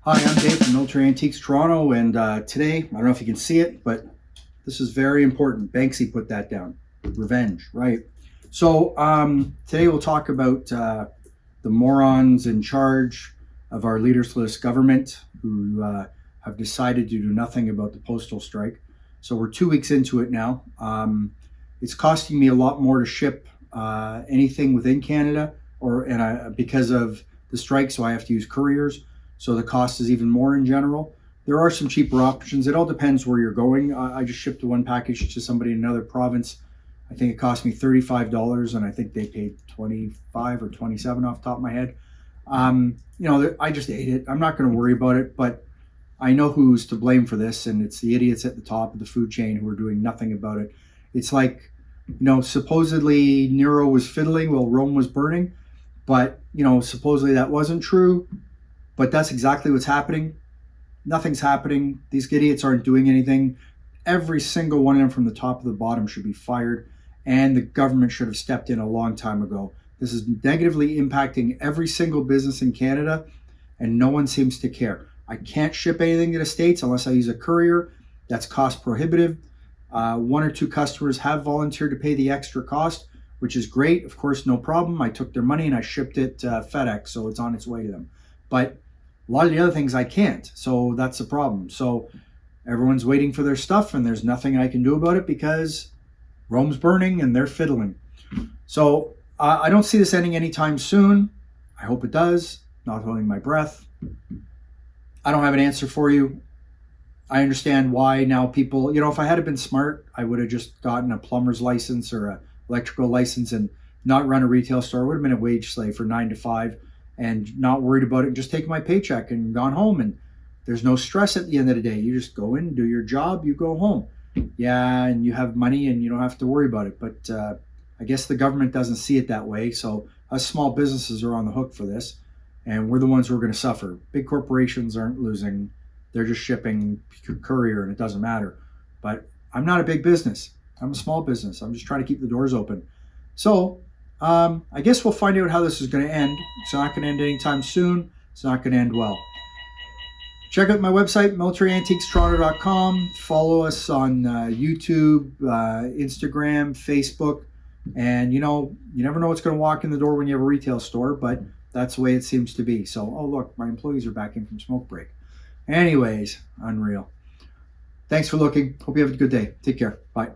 Hi, I'm Dave from Military Antiques Toronto, and today, I don't know if you can see it, but this is very important. Banksy put that down. Revenge, right? So today we'll talk about the morons in charge of our leaderless government who have decided to do nothing about the postal strike. So we're 2 weeks into it now. It's costing me a lot more to ship anything within Canada, because of the strike, so I have to use couriers. So the cost is even more in general. There are some cheaper options. It all depends where you're going. I just shipped one package to somebody in another province. I think it cost me $35, and I think they paid 25 or 27 off the top of my head. I just ate it. I'm not going to worry about it, but I know who's to blame for this, and it's the idiots at the top of the food chain who are doing nothing about it. It's like, supposedly Nero was fiddling while Rome was burning, but, supposedly that wasn't true. But that's exactly what's happening. Nothing's happening. These idiots aren't doing anything. Every single one of them from the top to the bottom should be fired, and the government should have stepped in a long time ago. This is negatively impacting every single business in Canada, and no one seems to care. I can't ship anything to the States unless I use a courier. That's cost prohibitive. One or two customers have volunteered to pay the extra cost, which is great. Of course, no problem. I took their money and I shipped it FedEx, so it's on its way to them. But a lot of the other things I can't, so that's the problem. So everyone's waiting for their stuff, and there's nothing I can do about it because Rome's burning and they're fiddling. So I don't see this ending anytime soon. I hope it does. Not holding my breath. I don't have an answer for you. I understand why now people, if I had been smart, I would have just gotten a plumber's license or an electrical license and not run a retail store. I would have been a wage slave for 9 to 5. And not worried about it, just take my paycheck and gone home. And there's no stress at the end of the day. You just go in, do your job, you go home. Yeah, and you have money and you don't have to worry about it. But I guess the government doesn't see it that way. So us small businesses are on the hook for this. And we're the ones who are going to suffer. Big corporations aren't losing. They're just shipping courier and it doesn't matter. But I'm not a big business. I'm a small business. I'm just trying to keep the doors open. So I guess we'll find out how this is going to end. It's not going to end anytime soon. It's not going to end well. Check out my website, militaryantiquestoronto.com. Follow us on YouTube, Instagram, Facebook. And, you never know what's going to walk in the door when you have a retail store, but that's the way it seems to be. So, oh, look, my employees are back in from smoke break. Anyways, unreal. Thanks for looking. Hope you have a good day. Take care. Bye.